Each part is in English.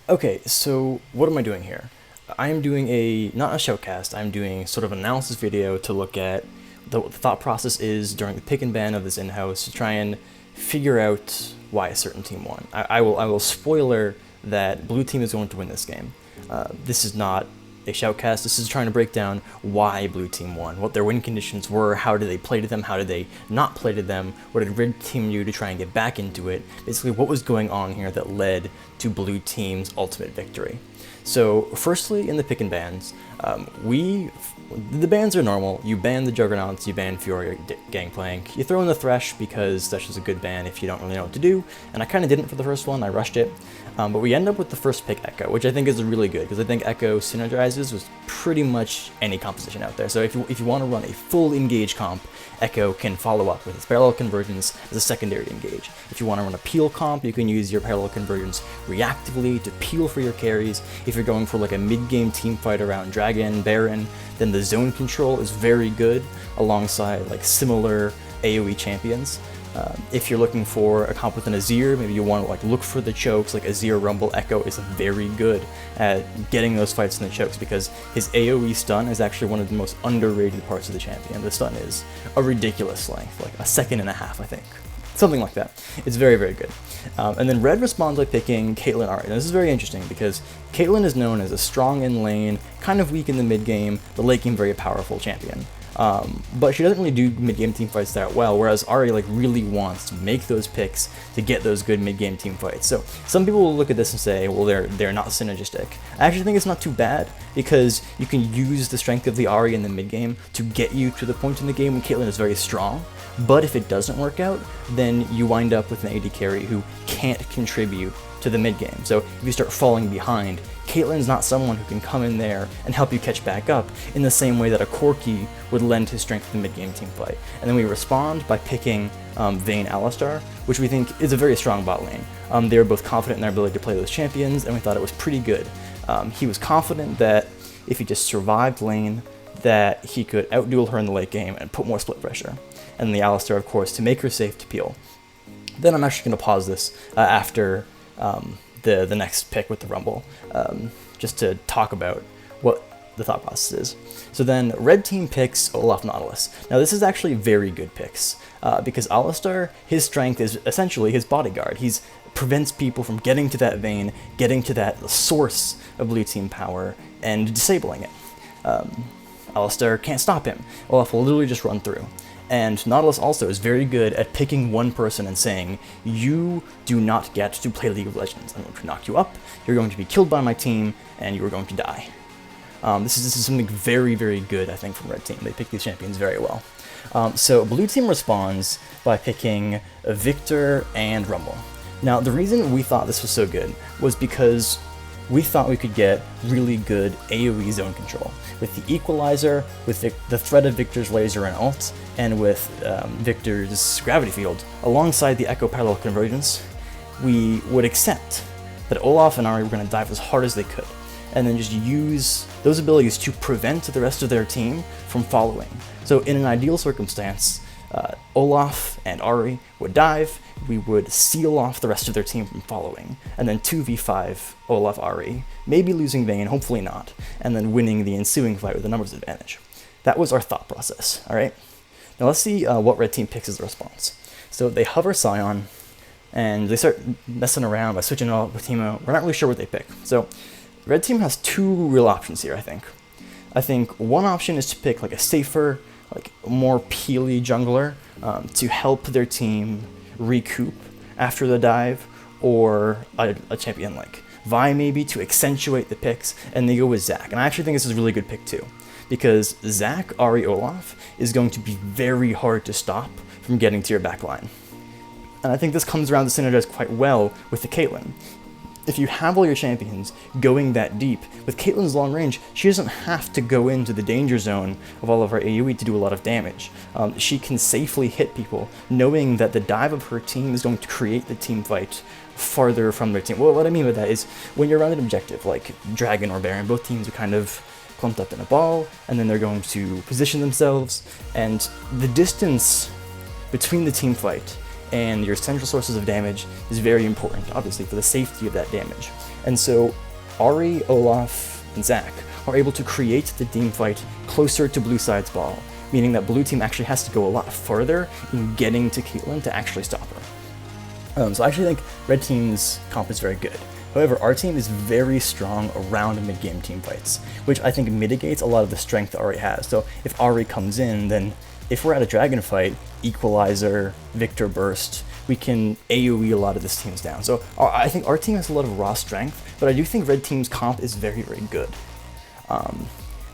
Okay, so what am I doing here? I am doing not a showcast, I'm doing sort of an analysis video to look at what the thought process is during the pick and ban of this in-house to try and figure out why a certain team won. I will spoiler that blue team is going to win this game. This is not a shoutcast, this is trying to break down why blue team won, what their win conditions were, how did they play to them, how did they not play to them, what did red team do to try and get back into it, basically what was going on here that led to blue team's ultimate victory. So firstly, in the pick and bans, the bans are normal. You ban the Juggernauts, you ban Fury Gangplank, you throw in the Thresh because Thresh is a good ban if you don't really know what to do, and I kind of didn't for the first one, I rushed it. But we end up with the first pick Echo, which I think is really good, because I think Echo synergizes with pretty much any composition out there. So if you want to run a full engage comp, Echo can follow up with its parallel convergence as a secondary engage. If you want to run a peel comp, you can use your parallel convergence reactively to peel for your carries. If you're going for like a mid-game team fight around Dragon, Baron, then the zone control is very good alongside like similar AoE champions. If you're looking for a comp with an Azir, maybe you want to like look for the chokes, like Azir Rumble Echo is very good at getting those fights in the chokes because his AoE stun is actually one of the most underrated parts of the champion. The stun is a ridiculous length, like 1.5 seconds, I think. Something like that. It's very, very good. And then Red responds by picking Caitlyn Ahri. Now this is very interesting because Caitlyn is known as a strong in lane, kind of weak in the mid game, but late game very powerful champion. But she doesn't really do mid-game team fights that well, whereas Ahri like really wants to make those picks to get those good mid-game team fights. So some people will look at this and say, well, they're not synergistic. I actually think it's not too bad because you can use the strength of the Ahri in the mid-game to get you to the point in the game when Caitlyn is very strong. But if it doesn't work out, then you wind up with an AD carry who can't contribute to the mid game. So if you start falling behind, Caitlyn's not someone who can come in there and help you catch back up in the same way that a Corki would lend his strength to the mid game team fight. And then we respond by picking Vayne Alistar, which we think is a very strong bot lane. They were both confident in their ability to play those champions, and we thought it was pretty good. He was confident that if he just survived lane, that he could outduel her in the late game and put more split pressure. And the Alistar, of course, to make her safe to peel. Then I'm actually going to pause this after the next pick with the Rumble, just to talk about what the thought process is. So then red team picks Olaf Nautilus. Now this is actually very good picks because Alistar, his strength is essentially his bodyguard. He prevents people from getting to that Vayne, getting to that source of blue team power and disabling it. Alistar can't stop him. Olaf will literally just run through. And Nautilus also is very good at picking one person and saying, you do not get to play League of Legends. I'm going to knock you up, you're going to be killed by my team, and you are going to die. This is something very, very good, I think, from Red Team. They pick these champions very well. So Blue Team responds by picking Victor and Rumble. Now, the reason we thought this was so good was because we thought we could get really good AoE zone control. With the Equalizer, with the threat of Victor's laser and ult, and with Victor's gravity field, alongside the Echo parallel convergence, we would accept that Olaf and Ahri were going to dive as hard as they could, and then just use those abilities to prevent the rest of their team from following. So in an ideal circumstance, Olaf and Ahri would dive, we would seal off the rest of their team from following, and then 2v5 Olaf Ahri, maybe losing Vayne, hopefully not, and then winning the ensuing fight with a numbers advantage. That was our thought process, alright? Now let's see what red team picks as a response. So they hover Scion, and they start messing around by switching it all with Teemo. We're not really sure what they pick. So red team has two real options here, I think. I think one option is to pick like a safer, like more peely jungler to help their team recoup after the dive, or a champion like Vi maybe to accentuate the picks, and they go with Zac. And I actually think this is a really good pick too, because Zac, Ahri, Olaf is going to be very hard to stop from getting to your backline. And I think this comes around to synergize quite well with the Caitlyn. If you have all your champions going that deep, with Caitlyn's long range, she doesn't have to go into the danger zone of all of her AoE to do a lot of damage. She can safely hit people, knowing that the dive of her team is going to create the team fight farther from their team. Well, what I mean by that is, when you're around an objective, like Dragon or Baron, both teams are kind of clumped up in a ball, and then they're going to position themselves, and the distance between the team fight and your central sources of damage is very important, obviously, for the safety of that damage. And so Ari, Olaf, and Zach are able to create the team fight closer to blue side's ball, meaning that blue team actually has to go a lot further in getting to Caitlyn to actually stop her. So I actually think red team's comp is very good. However, our team is very strong around mid-game team fights, which I think mitigates a lot of the strength that Ari has. So if Ari comes in, then if we're at a dragon fight, Equalizer, Victor Burst, we can AoE a lot of this team's down. So I think our team has a lot of raw strength, but I do think red team's comp is very, very good.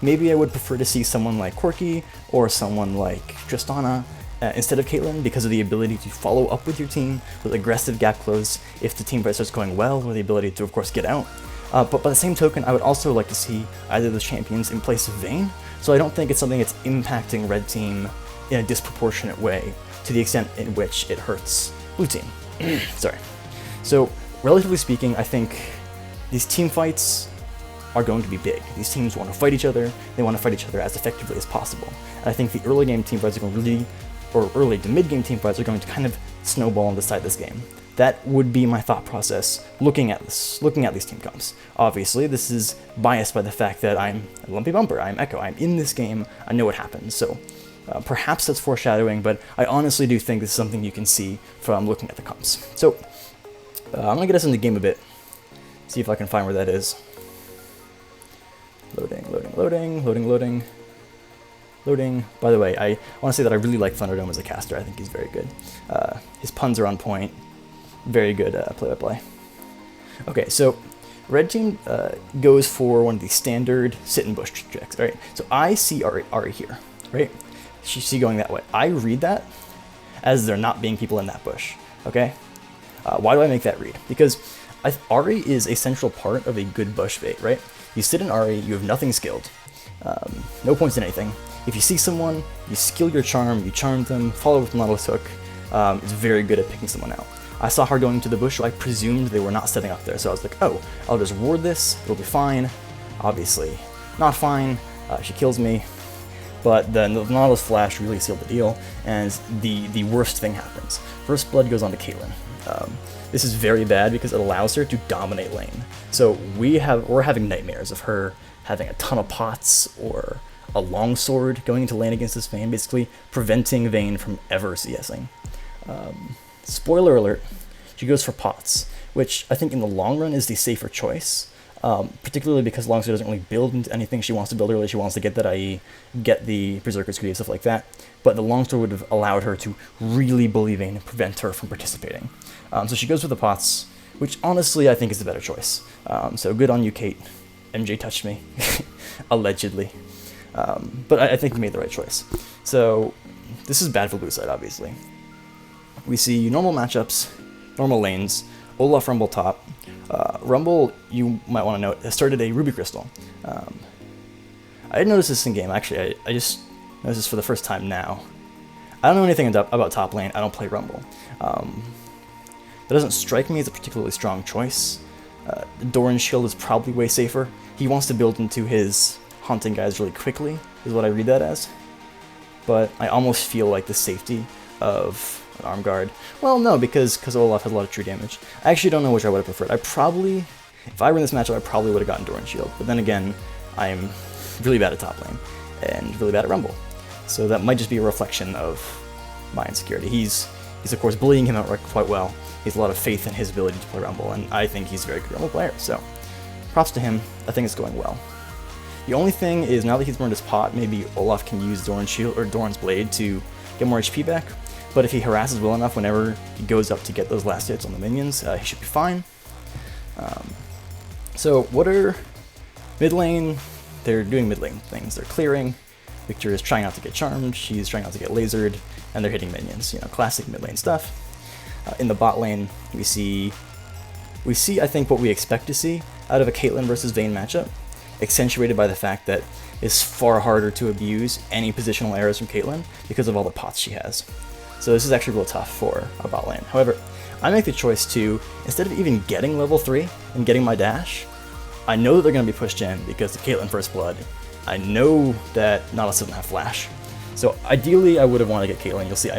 Maybe I would prefer to see someone like Quirky or someone like Tristana instead of Caitlyn, because of the ability to follow up with your team with aggressive gap close if the team fight starts going well, or the ability to, of course, get out. But by the same token, I would also like to see either of those champions in place of Vayne, so I don't think it's something that's impacting red team in a disproportionate way to the extent in which it hurts blue team. Sorry. So, relatively speaking, I think these team fights are going to be big. These teams want to fight each other, they want to fight each other as effectively as possible. And I think the early game team fights are going to really, or early to mid game team fights are going to kind of snowball and decide this game. That would be my thought process looking at these team comps. Obviously, this is biased by the fact that I'm a Lumpy Bumper, I'm Echo, I'm in this game, I know what happens. So perhaps that's foreshadowing, but I honestly do think this is something you can see from looking at the comps. So I'm gonna get us into the game a bit, see if I can find where that is. Loading. By the way, I want to say that I really like Thunderdome as a caster. I think he's very good. His puns are on point. Very good play-by-play. Okay, so red team goes for one of the standard sit-and-bush tricks, right? So I see Ari here, right? She's going that way. I read that as there not being people in that bush, okay? Why do I make that read? Because Ari is a central part of a good bush bait, right? You sit in Ari, you have nothing skilled, no points in anything. If you see someone, you skill your charm, you charm them, follow with Nautilus Hook. It's very good at picking someone out. I saw her going to the bush, so I presumed they were not setting up there, so I was like, oh, I'll just ward this, it'll be fine. Obviously, not fine, she kills me, but then the Nautilus Flash really sealed the deal, and the worst thing happens. First blood goes on to Caitlyn. This is very bad because it allows her to dominate lane. So we're having nightmares of her having a ton of pots or a longsword going into lane against this Vayne, basically preventing Vayne from ever CSing. Spoiler alert, she goes for pots, which I think in the long run is the safer choice, particularly because longsword doesn't really build into anything she wants to build early. She wants to get that IE, get the Berserker's Greed, stuff like that, but the longsword would have allowed her to really bully Vayne and prevent her from participating. So she goes for the pots, which honestly I think is the better choice. So good on you, Kate. MJ touched me, allegedly. But I think we made the right choice. So this is bad for blue side, obviously. We see normal matchups, normal lanes, Olaf Rumble top. Rumble, you might want to note, has started a Ruby Crystal. I didn't notice this in game, actually. I just noticed this for the first time now. I don't know anything about top lane. I don't play Rumble. That doesn't strike me as a particularly strong choice. Doran's shield is probably way safer. He wants to build into his haunting guys really quickly, is what I read that as. But I almost feel like the safety of an arm guard. Well, no, because Olaf has a lot of true damage. I actually don't know which I would have preferred. If I were in this matchup, I probably would have gotten Doran's shield. But then again, I'm really bad at top lane and really bad at Rumble. So that might just be a reflection of my insecurity. He's of course bullying him out quite well. He has a lot of faith in his ability to play Rumble, and I think he's a very good Rumble player. So props to him. I think it's going well. The only thing is, now that he's burned his pot, maybe Olaf can use Doran's shield or Doran's blade to get more HP back. But if he harasses well enough whenever he goes up to get those last hits on the minions, he should be fine. So what are mid lane? They're doing mid lane things. They're clearing. Victor is trying not to get charmed. She's trying not to get lasered, and they're hitting minions. Classic mid lane stuff. In the bot lane, we see I think what we expect to see out of a Caitlyn versus Vayne matchup, accentuated by the fact that it's far harder to abuse any positional errors from Caitlyn because of all the pots she has. So this is actually real tough for a bot lane. However, I make the choice to, instead of even getting level 3 and getting my dash, I know that they're going to be pushed in because of Caitlyn First Blood. I know that Nautilus doesn't have flash. So ideally I would have wanted to get Caitlyn. You'll see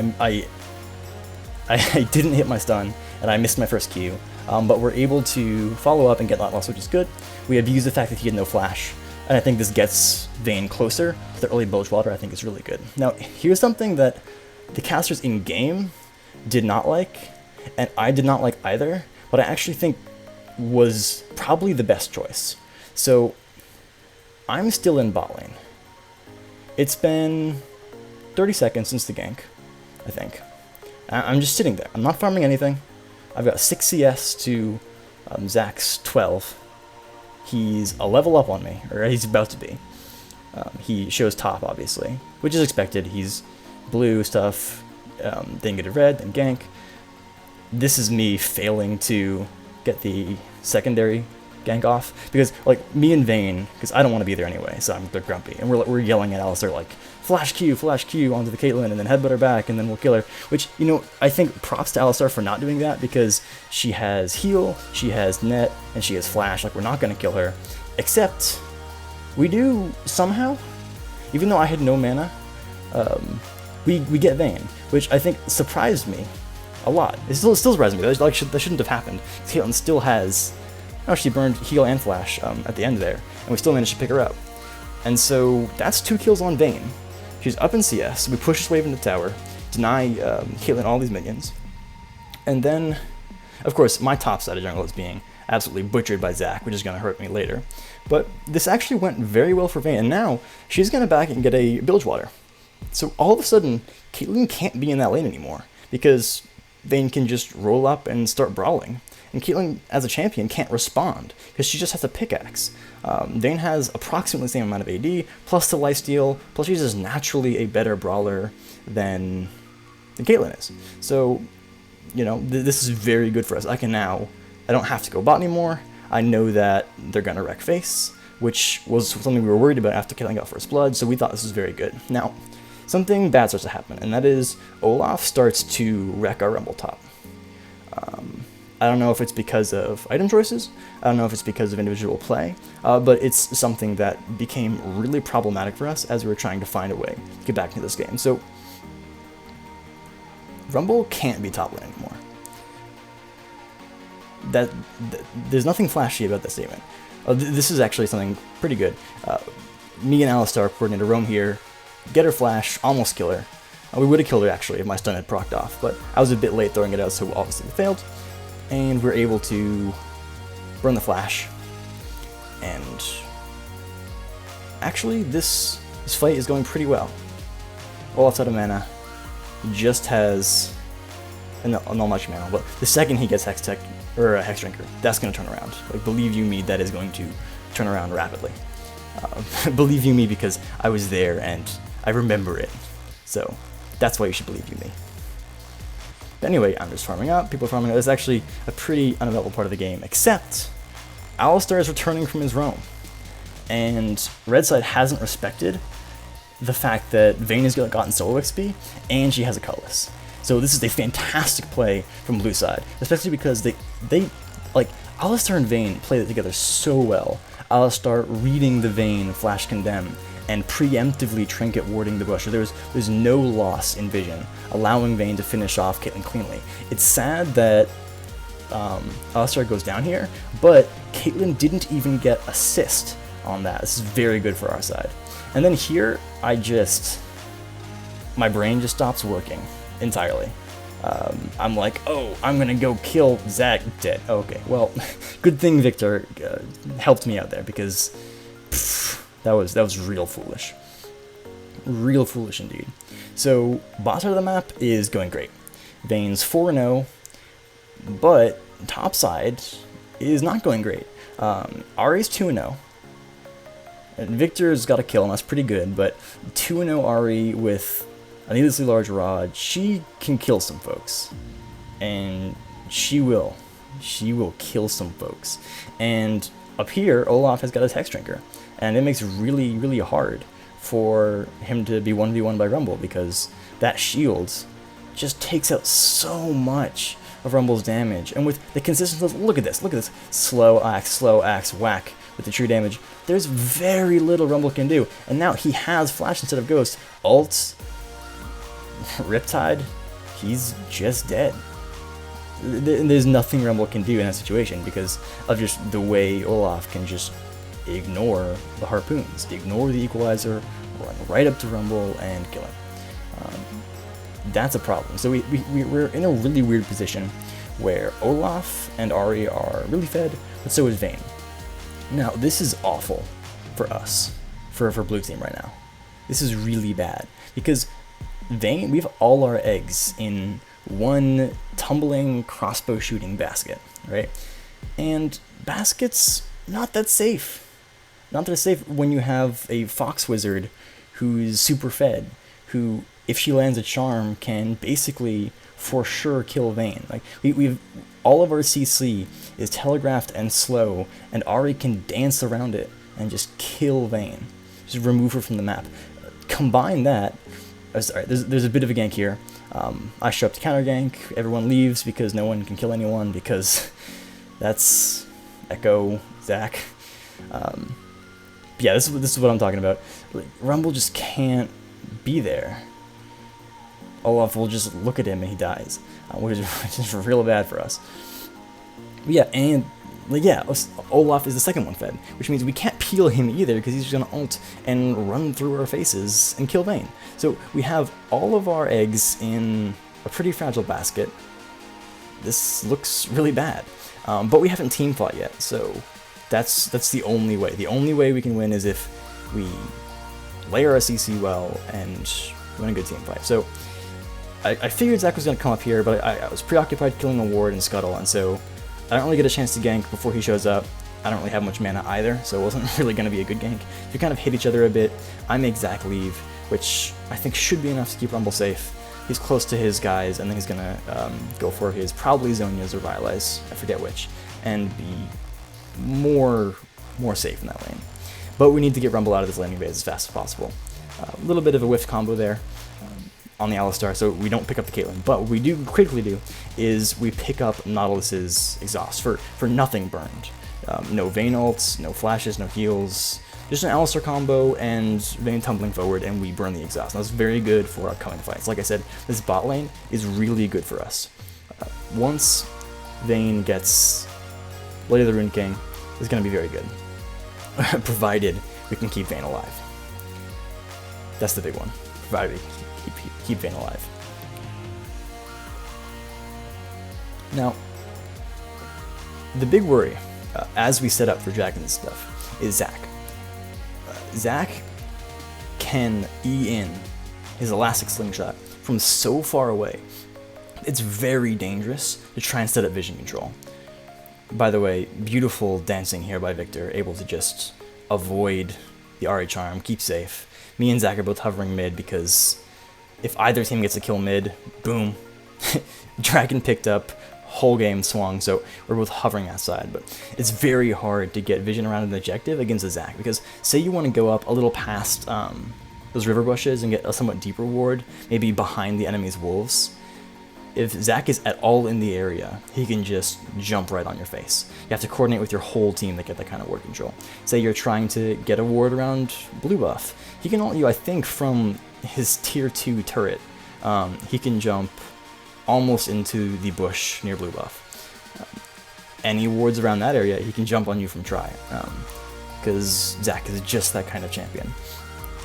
I didn't hit my stun and I missed my first Q. but we're able to follow up and get lot loss, which is good. We abuse the fact that he had no flash, and I think this gets Vayne closer. The early Bilge Water I think is really good. Now, here's something that the casters in-game did not like, and I did not like either, but I actually think was probably the best choice. So, I'm still in bot lane. It's been 30 seconds since the gank, I think. I'm just sitting there. I'm not farming anything. I've got 6 CS to Zach's 12. He's a level up on me, or he's about to be. He shows top, obviously, which is expected. He's blue stuff, then get a red, then gank. This is me failing to get the secondary gank off, because like me and Vayne, because I don't want to be there anyway, so they're grumpy, and we're yelling at Alistar like flash Q onto the Caitlyn, and then headbutt her back, and then we'll kill her. Which, you know, I think props to Alistar for not doing that, because she has heal, she has net, and she has flash. Like, we're not gonna kill her, except we do somehow, even though I had no mana. We get Vayne, which I think surprised me a lot. It still surprised me. That shouldn't have happened. Caitlyn still has. Oh, she burned heal and flash at the end there, and we still managed to pick her up. And so that's 2 kills on Vayne. She's up in CS. We push this wave into tower, deny Caitlyn all these minions, and then, of course, my top side of jungle is being absolutely butchered by Zach, which is going to hurt me later. But this actually went very well for Vayne, and now she's going to back and get a Bilge Water. So all of a sudden, Caitlyn can't be in that lane anymore, because Vayne can just roll up and start brawling. And Caitlyn, as a champion, can't respond, because she just has a pickaxe. Vayne has approximately the same amount of AD, plus the lifesteal, plus she's just naturally a better brawler than Caitlyn is. So, you know, this is very good for us. I don't have to go bot anymore. I know that they're going to wreck face, which was something we were worried about after Caitlyn got first blood, so we thought this was very good. Now, something bad starts to happen, and that is Olaf starts to wreck our Rumble top. I don't know if it's because of item choices, I don't know if it's because of individual play, but it's something that became really problematic for us as we were trying to find a way to get back into this game. So, Rumble can't be top lane anymore. There's nothing flashy about that statement. This is actually something pretty good. Me and Alistar coordinated to roam here, get her flash, almost kill her. We would have killed her actually if my stun had procced off, but I was a bit late throwing it out, so obviously we failed. And we're able to burn the flash. And actually, this fight is going pretty well. Olaf's out of mana. He just has not much mana, but the second he gets Hex Tech or a Hex Drinker, that's going to turn around. Like, believe you me, that is going to turn around rapidly. Believe you me, because I was there and I remember it. So that's why you should believe you me. But anyway, I'm just farming up, people are farming up. It's actually a pretty unavailable part of the game, except Alistar is returning from his roam. And Red Side hasn't respected the fact that Vayne has gotten solo XP, and she has a Cutlass. So this is a fantastic play from Blue Side, especially because they like, Alistar and Vayne play it together so well. Alistar reading the Vayne Flash Condemn and preemptively trinket warding the bush. There's no loss in vision, allowing Vayne to finish off Caitlyn cleanly. It's sad that Alistar goes down here, but Caitlyn didn't even get assist on that. This is very good for our side. And then here, my brain just stops working entirely. I'm like, oh, I'm gonna go kill Zach. Dead. Okay, well, good thing Victor helped me out there, because that was real foolish. Real foolish indeed. So, bot side of the map is going great. Vayne's 4-0, but top side is not going great. Ari's 2-0. And Victor's got a kill, and that's pretty good, but 2-0 Ari with a needlessly large rod, she can kill some folks. And she will. She will kill some folks. And up here, Olaf has got his Hex Drinker. And it makes it really, really hard for him to be 1v1 by Rumble, because that shield just takes out so much of Rumble's damage. And with the consistency, look at this, slow axe, whack with the true damage. There's very little Rumble can do. And now he has Flash instead of Ghost. Ult, Riptide, he's just dead. there's nothing Rumble can do in that situation because of just the way Olaf can just ignore the harpoons, ignore the equalizer, run right up to Rumble and kill him. That's a problem. So we're in a really weird position where Olaf and Ahri are really fed, but so is Vayne. Now, this is awful for us, for blue team right now. This is really bad, because Vayne, we have all our eggs in one tumbling crossbow shooting basket, right? And baskets, not that safe. Not that safe when you have a fox wizard who's super fed, who, if she lands a charm, can basically for sure kill Vayne. Like we've all of our CC is telegraphed and slow, and Ahri can dance around it and just kill Vayne, just remove her from the map. Combine that. Sorry, there's a bit of a gank here. I show up to counter gank. Everyone leaves because no one can kill anyone because that's Echo Zac. Yeah, this is what I'm talking about. Like, Rumble just can't be there. Olaf will just look at him and he dies, which is real bad for us. But yeah, and like, yeah, Olaf is the second one fed, which means we can't peel him either because he's just gonna ult and run through our faces and kill Vayne. So we have all of our eggs in a pretty fragile basket. This looks really bad, but we haven't team fought yet, so that's the only way. The only way we can win is if we layer our CC well and win a good team fight. So I figured Zac was going to come up here, but I was preoccupied killing a ward and Scuttle, and so I don't really get a chance to gank before he shows up. I don't really have much mana either, so it wasn't really going to be a good gank. We kind of hit each other a bit. I make Zac leave, which I think should be enough to keep Rumble safe. He's close to his guys, and then he's going to go for his probably Zhonya's or Rylai's, I forget which, and be more safe in that lane. But we need to get Rumble out of this landing phase as fast as possible. A little bit of a whiff combo there on the Alistar, so we don't pick up the Caitlyn. But what we do critically do is we pick up Nautilus's exhaust for nothing burned. No Vayne ults, no flashes, no heals, just an Alistar combo and Vayne tumbling forward, and we burn the exhaust. And that's very good for upcoming fights. Like I said, this bot lane is really good for us. Once Vayne gets Blade of the Rune King, it's going to be very good, provided we can keep Vayne alive. That's the big one, provided we keep Vayne alive. Now, the big worry, as we set up for Dragon and stuff, is Zac. Zac can E in his Elastic Slingshot from so far away. It's very dangerous to try and set up vision control. By the way, beautiful dancing here by Victor, able to just avoid the Ahri charm, keep safe. Me and Zac are both hovering mid because if either team gets a kill mid, boom, Dragon picked up, whole game swung, so we're both hovering outside. But it's very hard to get vision around an objective against a Zac, because say you want to go up a little past those river bushes and get a somewhat deeper ward, maybe behind the enemy's wolves. If Zac is at all in the area, he can just jump right on your face. You have to coordinate with your whole team to get that kind of ward control. Say you're trying to get a ward around blue buff, he can ult you, I think, from his tier 2 turret. He can jump almost into the bush near blue buff. Any wards around that area, he can jump on you from try, because Zac is just that kind of champion.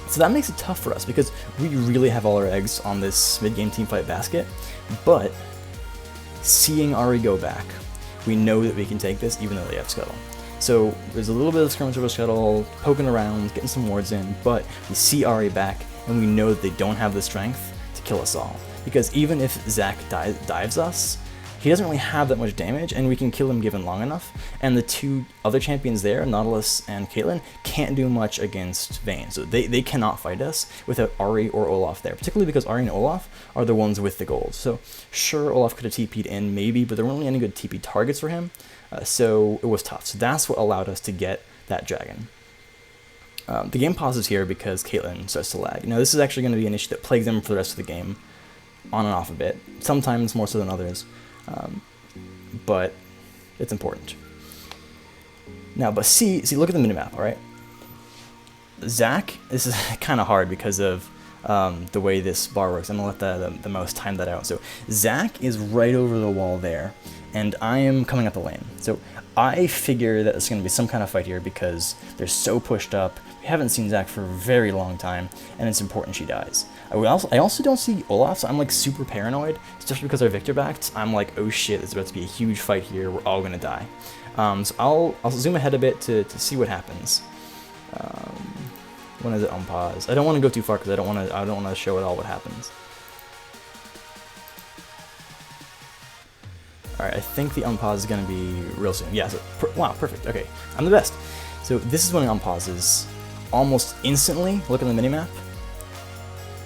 So that makes it tough for us, because we really have all our eggs on this mid-game teamfight basket, but seeing Ahri go back, we know that we can take this even though they have Scuttle. So there's a little bit of skirmish over Scuttle, poking around, getting some wards in, but we see Ahri back, and we know that they don't have the strength to kill us all. Because even if Zac dives us, he doesn't really have that much damage, and we can kill him given long enough. And the two other champions there, Nautilus and Caitlyn, can't do much against Vayne. So they cannot fight us without Ahri or Olaf there, particularly because Ahri and Olaf are the ones with the gold. So sure, Olaf could have TP'd in maybe, but there weren't really any good TP targets for him. So it was tough. So that's what allowed us to get that dragon. The game pauses here because Caitlyn starts to lag. Now this is actually going to be an issue that plagues him for the rest of the game, on and off a bit, sometimes more so than others. But it's important. Now, but see, look at the minimap, all right? Zac, this is kind of hard because of the way this bar works. I'm gonna let the mouse time that out. So Zac is right over the wall there, and I am coming up the lane. So I figure that it's going to be some kind of fight here because they're so pushed up. We haven't seen Zac for a very long time, and it's important she dies. I also don't see Olaf, so I'm like super paranoid, especially because our Victor backed. I'm like, oh shit, there's about to be a huge fight here. We're all gonna die. So I'll zoom ahead a bit to see what happens. When is it on pause? I don't want to go too far because I don't want to show it all what happens. Alright, I think the unpause is going to be real soon. Yeah, so, wow, perfect. Okay, I'm the best. So this is when it unpauses almost instantly. Look at the minimap.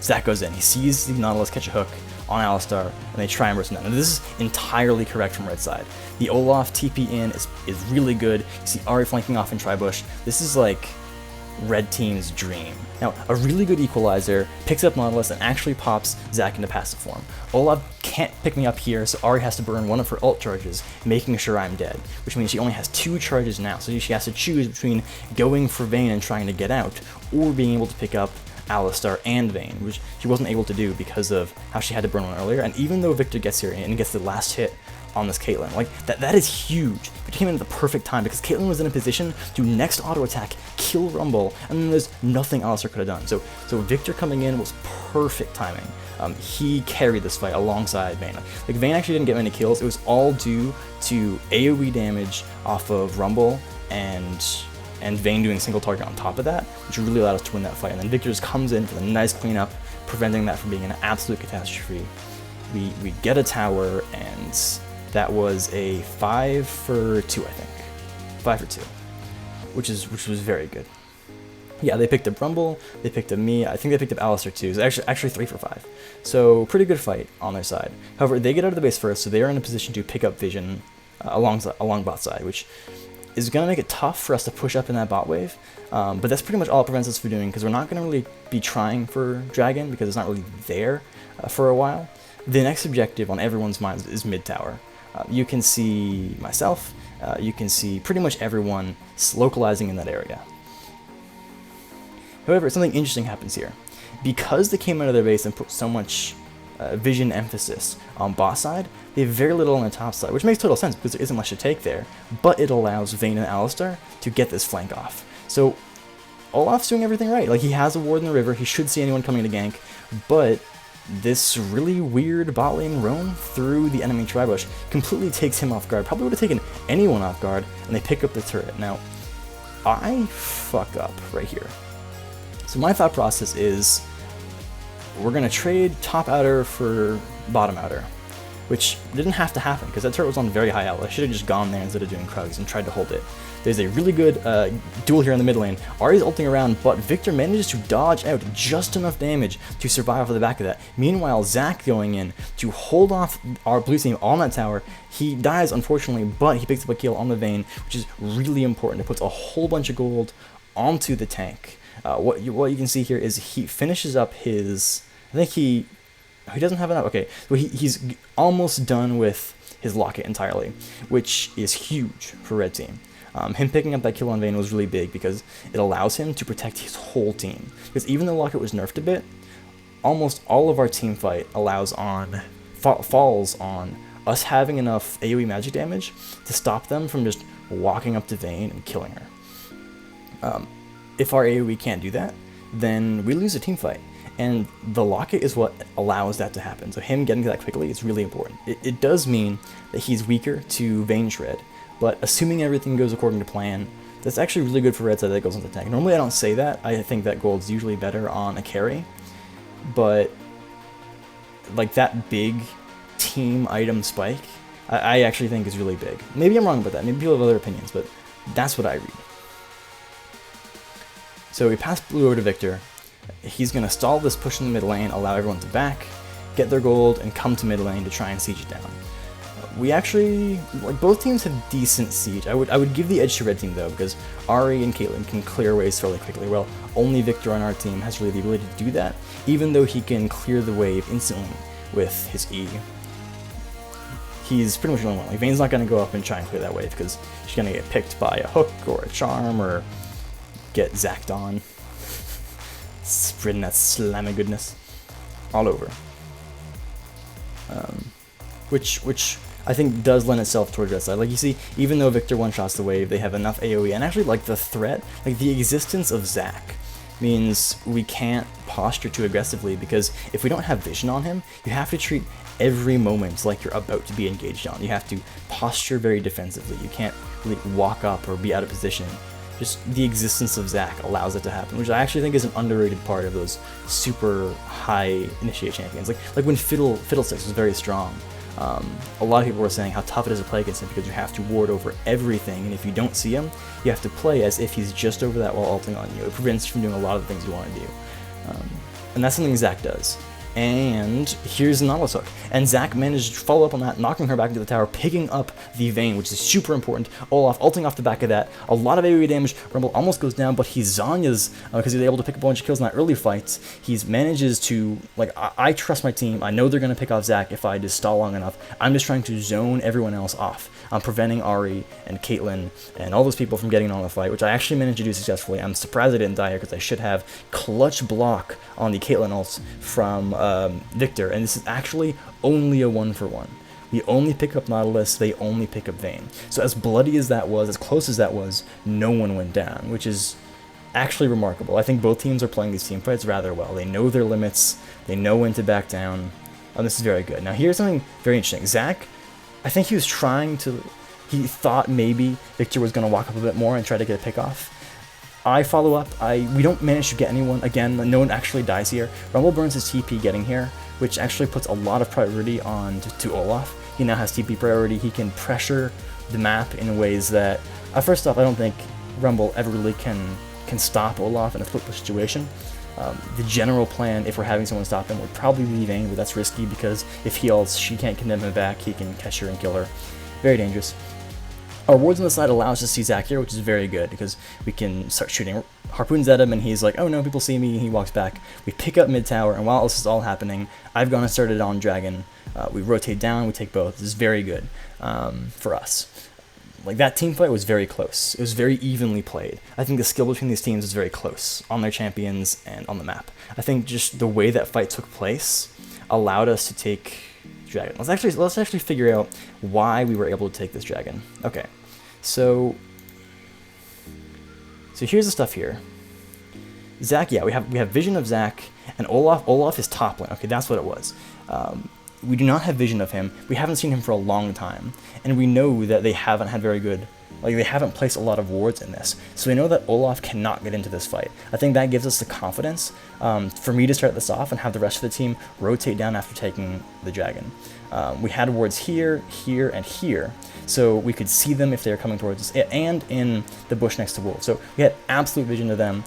Zac goes in. He sees the Nautilus catch a hook on Alistar, and they try and burst him down. And this is entirely correct from red side. The Olaf TP in is really good. You see Ahri flanking off in Tribush. This is like red team's dream. Now, a really good equalizer picks up Nautilus and actually pops Zac into passive form. Olaf can't pick me up here, so Ahri has to burn one of her ult charges, making sure I'm dead, which means she only has 2 charges now, so she has to choose between going for Vayne and trying to get out, or being able to pick up Alistar and Vayne, which she wasn't able to do because of how she had to burn one earlier. And even though Victor gets here and gets the last hit on this Caitlyn, like that is huge. It came in at the perfect time because Caitlyn was in a position to next auto attack, kill Rumble, and then there's nothing Alistar could have done. So Victor coming in was perfect timing. He carried this fight alongside Vayne. Like Vayne actually didn't get many kills. It was all due to AoE damage off of Rumble and Vayne doing single target on top of that, which really allowed us to win that fight. And then Victor just comes in for the nice cleanup, preventing that from being an absolute catastrophe. We get a tower, and that was a 5 for 2, I think. 5 for 2, which was very good. Yeah, they picked up Rumble, they picked up me, I think they picked up Alistar too. It was actually 3 for 5. So pretty good fight on their side. However, they get out of the base first, so they are in a position to pick up Vision along bot side, which is going to make it tough for us to push up in that bot wave, but that's pretty much all it prevents us from doing, because we're not going to really be trying for Dragon, because it's not really there for a while. The next objective on everyone's minds is mid tower. You can see myself, you can see pretty much everyone localizing in that area. However, something interesting happens here. Because they came out of their base and put so much Vision emphasis on bot side, they have very little on the top side, which makes total sense because there isn't much to take there, but it allows Vayne and Alistar to get this flank off. So Olaf's doing everything right. Like, he has a ward in the river, he should see anyone coming to gank, but this really weird bot lane roam through the enemy Tribush completely takes him off guard. Probably would have taken anyone off guard, and they pick up the turret. Now, I fuck up right here. So my thought process is, we're going to trade top outer for bottom outer, which didn't have to happen because that turret was on very high out. I should have just gone there instead of doing Krugs and tried to hold it. There's a really good duel here in the mid lane. Ahri's ulting around, but Victor manages to dodge out just enough damage to survive off the back of that. Meanwhile, Zac going in to hold off our blue team on that tower. He dies, unfortunately, but he picks up a kill on the Vayne, which is really important. It puts a whole bunch of gold onto the tank. What you can see here is he finishes up his, I think he doesn't have enough, okay, so he's almost done with his locket entirely, which is huge for red team. Him picking up that kill on Vayne was really big because it allows him to protect his whole team. Because even though locket was nerfed a bit, almost all of our team fight falls on us having enough AoE magic damage to stop them from just walking up to Vayne and killing her. If our AoE can't do that, then we lose a team fight. And the locket is what allows that to happen. So him getting to that quickly is really important. It does mean that he's weaker to Vayne Shred, but assuming everything goes according to plan, that's actually really good for red side that goes on the tank. Normally I don't say that. I think that gold's usually better on a carry, but like that big team item spike, I actually think is really big. Maybe I'm wrong about that. Maybe people have other opinions, but that's what I read. So we pass blue over to Victor. He's going to stall this push in the mid lane, allow everyone to back, get their gold, and come to mid lane to try and siege it down. We actually, like, both teams have decent siege. I would give the edge to red team though, because Ahri and Caitlyn can clear waves fairly quickly. Well, only Victor on our team has really the ability to do that, even though he can clear the wave instantly with his E. He's pretty much the only one. Like, Vayne's not going to go up and try and clear that wave because she's going to get picked by a hook or a charm or get Zacked on. Spreading that slammy goodness all over. Which I think does lend itself towards that side. Like you see, even though Victor one-shots the wave, they have enough AoE, and actually like the threat, like the existence of Zac means we can't posture too aggressively, because if we don't have vision on him, you have to treat every moment like you're about to be engaged on. You have to posture very defensively. You can't really walk up or be out of position. Just the existence of Zac allows it to happen, which I actually think is an underrated part of those super high initiate champions. Like when Fiddlesticks was very strong, a lot of people were saying how tough it is to play against him because you have to ward over everything, and if you don't see him, you have to play as if he's just over that while ulting on you. It prevents you from doing a lot of the things you want to do. And that's something Zac does. And here's the Nautilus Hook. And Zac managed to follow up on that, knocking her back into the tower, picking up the Vayne, which is super important. Olaf ulting off the back of that. A lot of AoE damage. Rumble almost goes down, but he Zanya's, because he's able to pick up a bunch of kills in that early fights. He manages to, like, I trust my team. I know they're going to pick off Zac if I just stall long enough. I'm just trying to zone everyone else off. I'm preventing Ahri and Caitlyn and all those people from getting on the fight, which I actually managed to do successfully. I'm surprised I didn't die here, because I should have clutch block on the Caitlyn ults from Victor, and this is actually only a 1-for-1. We only pick up Nautilus, they only pick up Vayne. So as bloody as that was, as close as that was, no one went down, which is actually remarkable. I think both teams are playing these team fights rather well. They know their limits, they know when to back down, and this is very good. Now here's something very interesting. Zac, I think he was trying to, he thought maybe Victor was going to walk up a bit more and try to get a pick off. I follow up, we don't manage to get anyone. Again, no one actually dies here. Rumble burns his TP getting here, which actually puts a lot of priority on to Olaf. He now has TP priority. He can pressure the map in ways that, first off, I don't think Rumble ever really can stop Olaf in a split push situation. The general plan, if we're having someone stop him, would probably be Vayne, but that's risky because if he ults, she can't condemn him back. He can catch her and kill her. Very dangerous. Our wards on the side allow us to see Zac here, which is very good because we can start shooting harpoons at him and he's like, oh no, people see me, and he walks back. We pick up mid tower, and while this is all happening, I've gone and started on Dragon. We rotate down, we take both. This is very good for us. Like, that team fight was very close. It was very evenly played. I think the skill between these teams is very close on their champions and on the map. I think just the way that fight took place allowed us to take Dragon. Let's actually figure out why we were able to take this Dragon. Okay, so here's the stuff here. Zac, yeah, we have vision of Zac, and Olaf is top lane. Okay, that's what it was. We do not have vision of him. We haven't seen him for a long time, and we know that they haven't had very good, like, they haven't placed a lot of wards in this. So we know that Olaf cannot get into this fight. I think that gives us the confidence for me to start this off and have the rest of the team rotate down after taking the Dragon. We had wards here, here, and here, so we could see them if they were coming towards us, and in the bush next to Wolf. So we had absolute vision of them,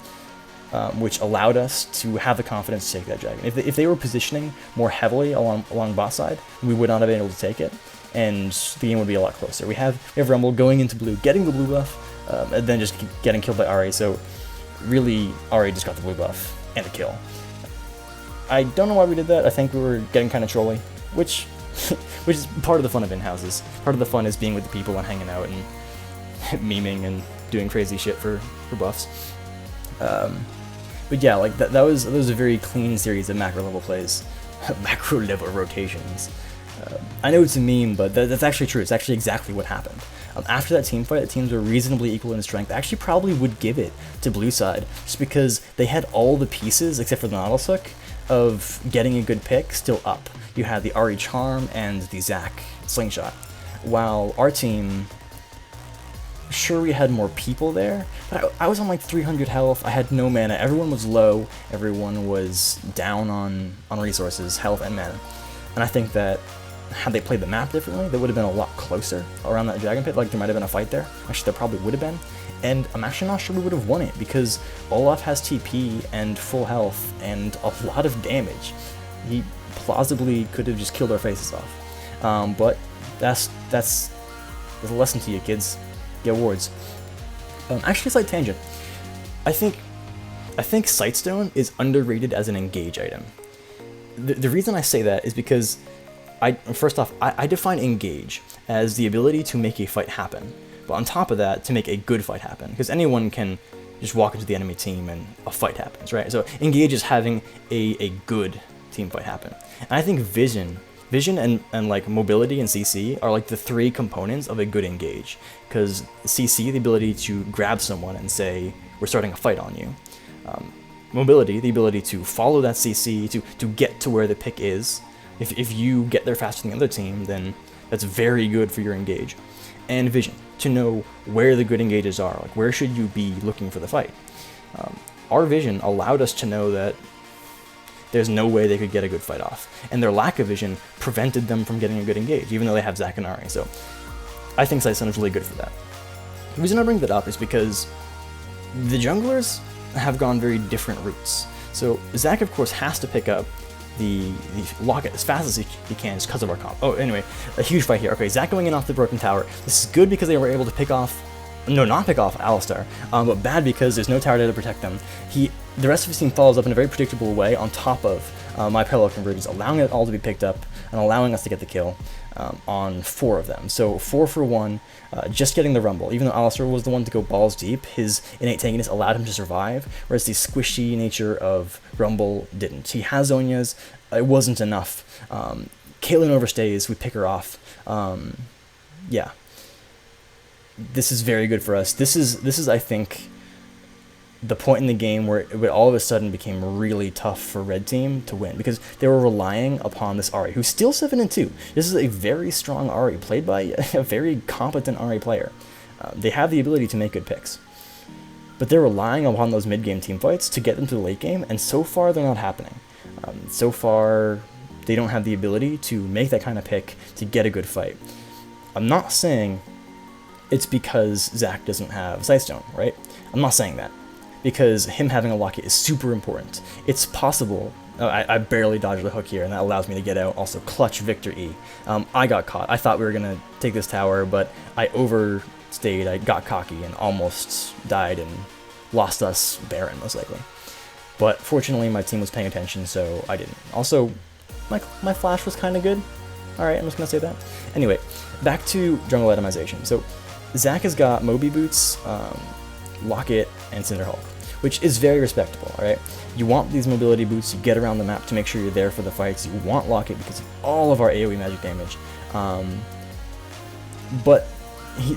which allowed us to have the confidence to take that Dragon. If they were positioning more heavily along bot side, we would not have been able to take it, and the game would be a lot closer. We have Rumble going into blue, getting the blue buff, and then just getting killed by Ahri. So really, Ahri just got the blue buff and a kill. I don't know why we did that. I think we were getting kind of trolly, which is part of the fun of in-houses. Part of the fun is being with the people and hanging out and memeing and doing crazy shit for buffs. But yeah, like that was a very clean series of macro level plays, macro level rotations. I know it's a meme, but that's actually true. It's actually exactly what happened. After that team fight, the teams were reasonably equal in strength. I actually probably would give it to blue side, just because they had all the pieces, except for the Nautilus Hook, of getting a good pick still up. You had the Ahri Charm and the Zac Slingshot, while our team, sure, we had more people there, but I was on like 300 health. I had no mana. Everyone was low. Everyone was down on resources, health, and mana. And I think that had they played the map differently, they would have been a lot closer around that Dragon Pit. Like, there might have been a fight there. Actually, there probably would have been. And I'm actually not sure we would have won it, because Olaf has TP and full health and a lot of damage. He plausibly could have just killed our faces off. But that's a lesson to you, kids. Get wards. Actually, slight tangent. I think Sightstone is underrated as an engage item. The reason I say that is because first off, I define engage as the ability to make a fight happen, but on top of that, to make a good fight happen, because anyone can just walk into the enemy team and a fight happens, right? So engage is having a good team fight happen. And I think vision Vision and like mobility and CC are like the three components of a good engage. Because CC, the ability to grab someone and say, we're starting a fight on you. Mobility, the ability to follow that CC, to get to where the pick is. If you get there faster than the other team, then that's very good for your engage. And vision, to know where the good engages are, like where should you be looking for the fight. Our vision allowed us to know that there's no way they could get a good fight off, and their lack of vision prevented them from getting a good engage, even though they have Zac and Ahri. So I think Sightstone is really good for that. The reason I bring that up is because the junglers have gone very different routes. So Zac, of course, has to pick up the locket as fast as he can just because of our comp. Oh, anyway, a huge fight here. Okay, Zac going in off the broken tower. This is good because they were able to pick off, no, not pick off Alistar, but bad because there's no tower there to protect them. The rest of his team follows up in a very predictable way on top of my parallel convergence, allowing it all to be picked up and allowing us to get the kill on 4 of them. So 4 for 1, just getting the rumble. Even though Alistar was the one to go balls deep, his innate tankiness allowed him to survive, whereas the squishy nature of rumble didn't. He has Zhonya's, it wasn't enough. Caitlyn overstays, we pick her off. Yeah. This is very good for us. This is I think the point in the game where it all of a sudden became really tough for Red Team to win, because they were relying upon this Ahri, who's still 7-2. This is a very strong Ahri, played by a very competent Ahri player. They have the ability to make good picks, but they're relying upon those mid-game team fights to get them to the late game, and so far they're not happening. So far, they don't have the ability to make that kind of pick to get a good fight. I'm not saying it's because Zac doesn't have Sightstone, right? I'm not saying that, because him having a locket is super important. It's possible. I barely dodged the hook here, and that allows me to get out. Also, clutch Victor E. I got caught. I thought we were going to take this tower, but I overstayed. I got cocky and almost died and lost us Baron, most likely. But fortunately, my team was paying attention, so I didn't. Also, my flash was kind of good. Alright, I'm just going to say that. Anyway, back to jungle itemization. So, Zac has got Moby Boots, Locket, and Cinderhulk, which is very respectable, alright? You want these mobility boots to get around the map to make sure you're there for the fights. You want Locket because of all of our AoE magic damage. But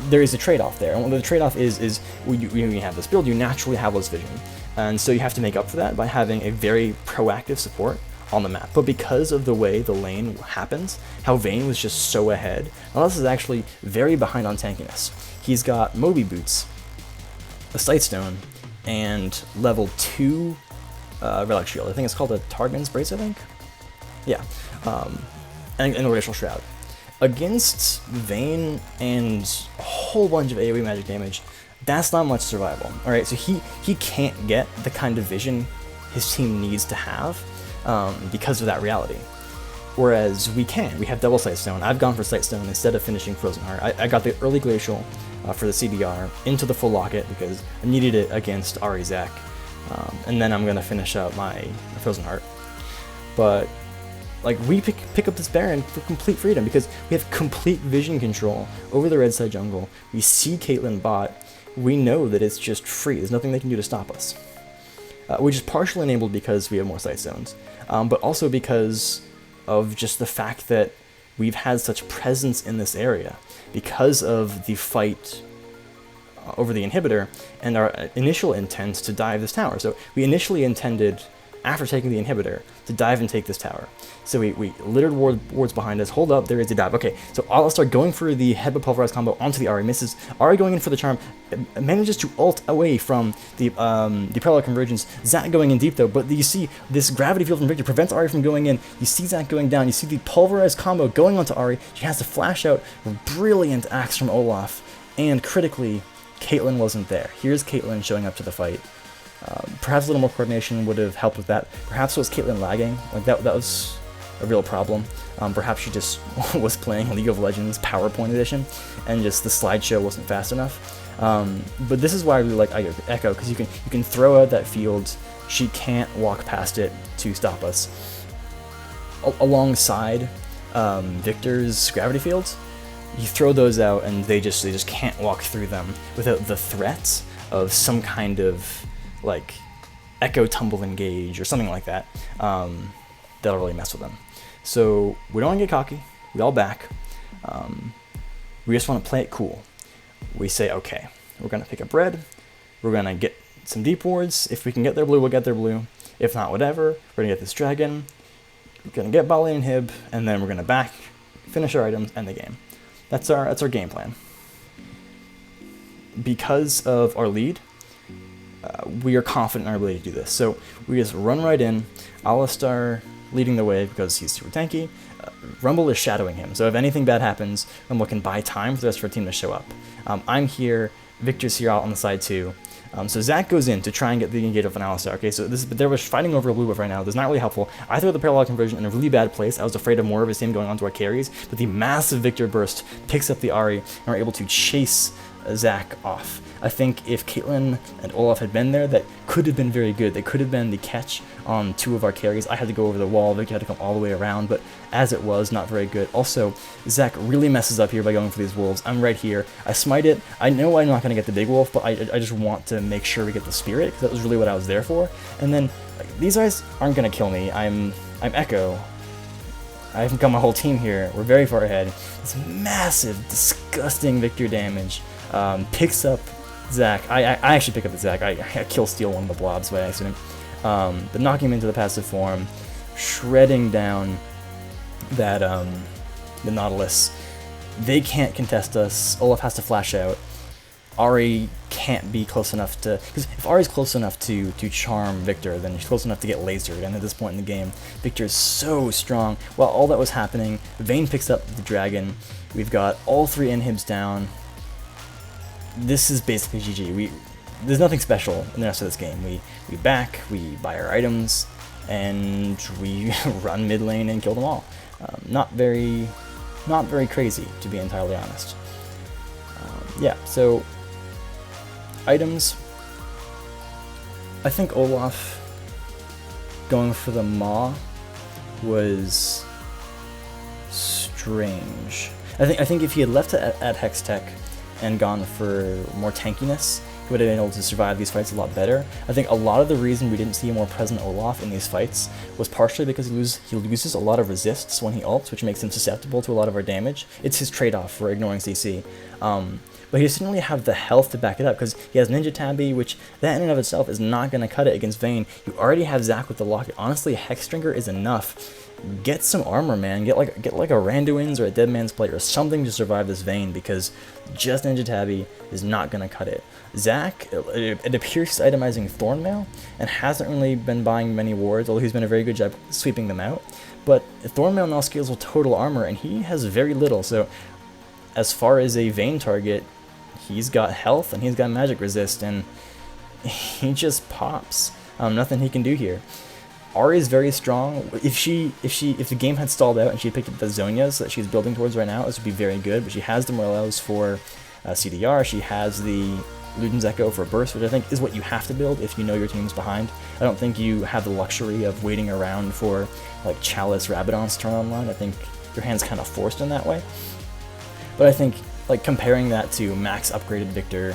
there is a trade-off there, and the trade-off is when you have this build, you naturally have less vision. And so you have to make up for that by having a very proactive support on the map. But because of the way the lane happens, how Vayne was just so ahead, Alice is actually very behind on tankiness. He's got Moby Boots, a Sightstone, and level 2 Relic Shield. I think it's called a Targon's Brace, I think? Yeah. And a Racial Shroud. Against Vayne and a whole bunch of AoE magic damage, that's not much survival. Alright, so he can't get the kind of vision his team needs to have because of that reality. Whereas we can. We have double Sightstone. I've gone for Sightstone instead of finishing Frozen Heart. I got the early Glacial for the CDR into the full Locket because I needed it against Ahri Zac. And then I'm going to finish up my Frozen Heart. But like, we pick up this Baron for complete freedom because we have complete vision control over the red side jungle. We see Caitlyn bot. We know that it's just free. There's nothing they can do to stop us. Which is partially enabled because we have more Sightstones, but also because of just the fact that we've had such presence in this area because of the fight over the inhibitor and our initial intent to dive this tower. So we initially intended, after taking the inhibitor, to dive and take this tower. So we littered wards behind us. Hold up, there is a dive. Okay, so Alistar going for the Headbutt Pulverize combo onto the Ahri, misses. Ahri going in for the charm, manages to ult away from the parallel convergence. Zac going in deep though, but you see this gravity field from Victor prevents Ahri from going in. You see Zac going down. You see the Pulverize combo going onto Ahri. She has to flash out. Brilliant axe from Olaf, and critically, Caitlyn wasn't there. Here's Caitlyn showing up to the fight. Perhaps a little more coordination would have helped with that. Perhaps it was Caitlyn lagging. Like that was a real problem. Perhaps she just was playing League of Legends PowerPoint edition, and just the slideshow wasn't fast enough. But this is why I really like Echo, because you can throw out that field. She can't walk past it to stop us. Alongside Victor's gravity fields, you throw those out, and they just can't walk through them without the threat of some kind of like Echo Tumble Engage or something like that. That'll really mess with them. So we don't want to get cocky. We all back. We just want to play it cool. We say, okay, we're going to pick up red. We're going to get some deep wards. If we can get their blue, we'll get their blue. If not, whatever. We're going to get this dragon. We're going to get bot lane inhib, and then we're going to back, finish our items, end the game. That's our game plan. Because of our lead, we are confident in our ability to do this. So we just run right in. Alistar leading the way because he's super tanky. Rumble is shadowing him, so if anything bad happens, Rumble can buy time for the rest of our team to show up. I'm here, Victor's here out on the side too. So Zach goes in to try and get the engage of an Alistar. Okay, so they're fighting over a blue buff right now. This is not really helpful. I throw the parallel conversion in a really bad place. I was afraid of more of his team going onto our carries, but the massive Victor burst picks up the Ahri, and we're able to chase Zach off. I think if Caitlyn and Olaf had been there, that could have been very good. They could have been the catch on two of our carries. I had to go over the wall, Victor had to come all the way around, but as it was, not very good. Also, Zach really messes up here by going for these wolves. I'm right here. I smite it. I know I'm not going to get the big wolf, but I just want to make sure we get the spirit, because that was really what I was there for. And then, these guys aren't going to kill me. I'm Echo. I haven't got my whole team here. We're very far ahead. This massive, disgusting Victor damage picks up Zach. I actually pick up the Zach. I kill steal one of the blobs by accident. But knocking him into the passive form, shredding down that the Nautilus. They can't contest us. Olaf has to flash out. Ahri can't be close enough to, because if Ahri's close enough to charm Victor, then she's close enough to get lasered, and at this point in the game, Victor is so strong. While all that was happening, Vayne picks up the dragon. We've got all three inhibs down. This is basically GG. There's nothing special in the rest of this game. We back, we buy our items, and we run mid lane and kill them all. Not very crazy, to be entirely honest. Yeah, so items. I think Olaf going for the Maw was strange. I think if he had left it at Hextech and gone for more tankiness, he would have been able to survive these fights a lot better. I think a lot of the reason we didn't see a more present Olaf in these fights was partially because he loses a lot of resists when he ults, which makes him susceptible to a lot of our damage. It's his trade-off for ignoring CC. But he doesn't really have the health to back it up, because he has Ninja Tabby, which that in and of itself is not going to cut it against Vayne. You already have Zac with the locket. Honestly, Hexdrinker is enough. Get some armor, man. Get like a Randuin's or a Dead Man's Plate or something to survive this Vayne, because just Ninja Tabby is not going to cut it. Zac, it appears he's itemizing Thornmail and hasn't really been buying many wards, although he's been a very good job sweeping them out. But Thornmail now scales with total armor, and he has very little, so as far as a Vayne target, he's got health and he's got magic resist, and he just pops. Nothing he can do here. Ahri is very strong. If the game had stalled out and she picked up the Zonias that she's building towards right now, this would be very good. But she has the Morellos for CDR. She has the Luden's Echo for burst, which I think is what you have to build if you know your team's behind. I don't think you have the luxury of waiting around for like Chalice Rabadon's turn online. I think your hand's kind of forced in that way. But I think like comparing that to max upgraded Victor,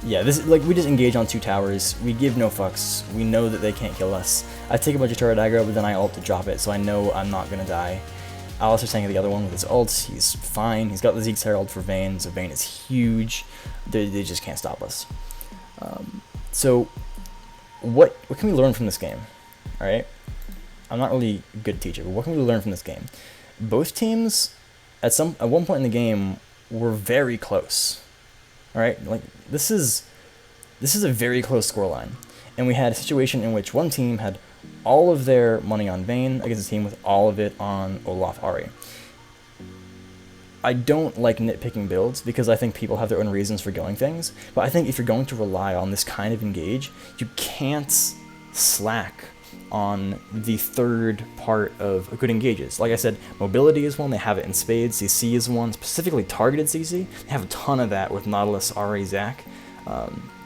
yeah, this is like we just engage on two towers. We give no fucks. We know that they can't kill us. I take a bunch of turret aggro, but then I ult to drop it, so I know I'm not gonna die. Alistar's taking the other one with his ults. He's fine. He's got the Zeke's Herald for Vayne, so Vayne is huge. They just can't stop us. So what can we learn from this game? All right, I'm not really a good teacher, but what can we learn from this game? Both teams at one point in the game were very close. All right, like this is a very close scoreline, and we had a situation in which one team had all of their money on Vayne against a team with all of it on Olaf Ahri. I don't like nitpicking builds because I think people have their own reasons for going things, but I think if you're going to rely on this kind of engage, you can't slack on the third part of good engages. Like I said, mobility is one, they have it in spades. CC is one, specifically targeted CC. They have a ton of that with Nautilus, Ahri, Zac.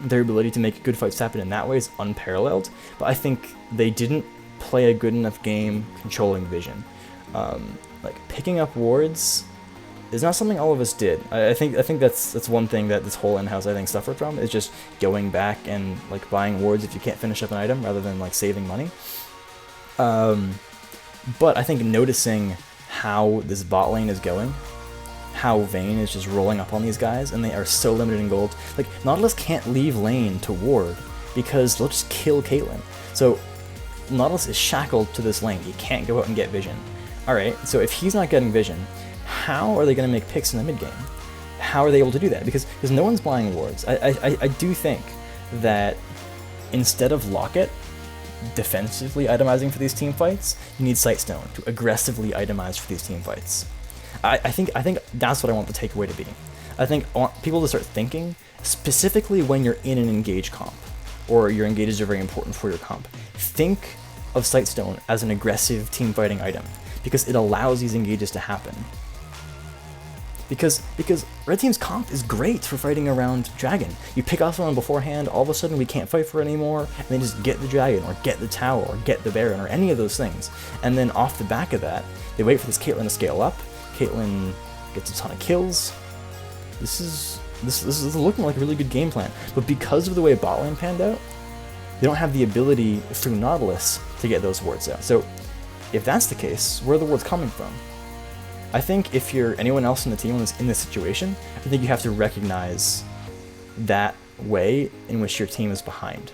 Their ability to make good fights happen in that way is unparalleled, but I think they didn't play a good enough game controlling vision. Like picking up wards is not something all of us did. I think that's one thing that this whole in-house I think suffered from, is just going back and like buying wards if you can't finish up an item rather than like saving money. But I think noticing how this bot lane is going, how Vayne is just rolling up on these guys, and they are so limited in gold. Like, Nautilus can't leave lane to ward, because they'll just kill Caitlyn. So Nautilus is shackled to this lane. He can't go out and get vision. Alright, so if he's not getting vision, how are they going to make picks in the mid game? How are they able to do that? Because no one's buying wards. I do think that instead of Locket defensively itemizing for these team fights, you need Sightstone to aggressively itemize for these team fights. I think that's what I want the takeaway to be. I think I want people to start thinking, specifically when you're in an engage comp, or your engages are very important for your comp. Think of Sightstone as an aggressive team fighting item, because it allows these engages to happen. Because Red Team's comp is great for fighting around Dragon. You pick off someone beforehand, all of a sudden we can't fight for it anymore, and they just get the Dragon, or get the Tower, or get the Baron, or any of those things. And then off the back of that, they wait for this Caitlyn to scale up. Caitlyn gets a ton of kills. This is looking like a really good game plan. But because of the way bot lane panned out, they don't have the ability through Nautilus to get those wards out. So if that's the case, where are the wards coming from? I think if you're anyone else in the team in this situation, I think you have to recognize that way in which your team is behind.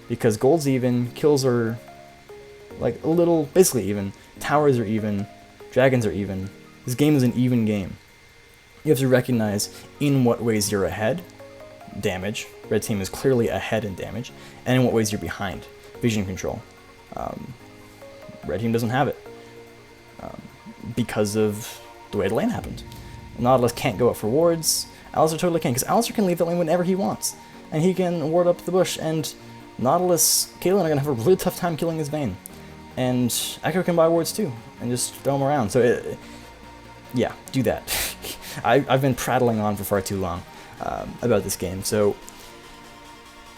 Because gold's even, kills are like a little, basically even, towers are even, dragons are even. This game is an even game. You have to recognize in what ways you're ahead, damage, red team is clearly ahead in damage, and in what ways you're behind, vision control. Red team doesn't have it. Because of the way the lane happened. Nautilus can't go up for wards. Alistar totally can, because Alistar can leave the lane whenever he wants. And he can ward up the bush, and Nautilus, Caitlyn are going to have a really tough time killing his Vayne. And Echo can buy wards too, and just throw them around. So, yeah, do that. I've been prattling on for far too long about this game, so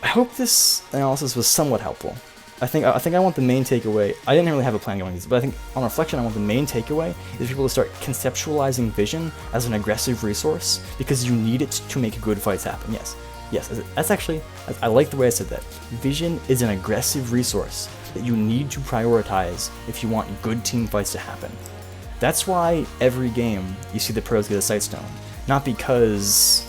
I hope this analysis was somewhat helpful. I think I want the main takeaway. I didn't really have a plan going into this, but I think on reflection, I want the main takeaway is people to start conceptualizing vision as an aggressive resource, because you need it to make good fights happen. Yes, that's actually, I like the way I said that. Vision is an aggressive resource that you need to prioritize if you want good team fights to happen. That's why every game you see the pros get a Sightstone. Not because,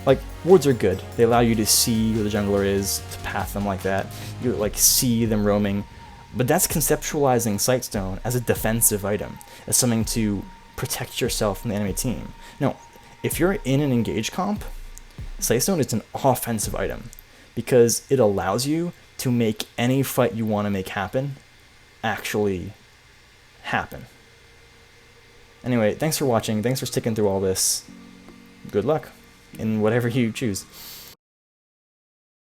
like, wards are good. They allow you to see who the jungler is, to path them like that. You, like, see them roaming. But that's conceptualizing Sightstone as a defensive item, as something to protect yourself from the enemy team. No, if you're in an engage comp, Sightstone is an offensive item, because it allows you to make any fight you want to make happen actually happen. Anyway, thanks for watching, thanks for sticking through all this. Good luck in whatever you choose.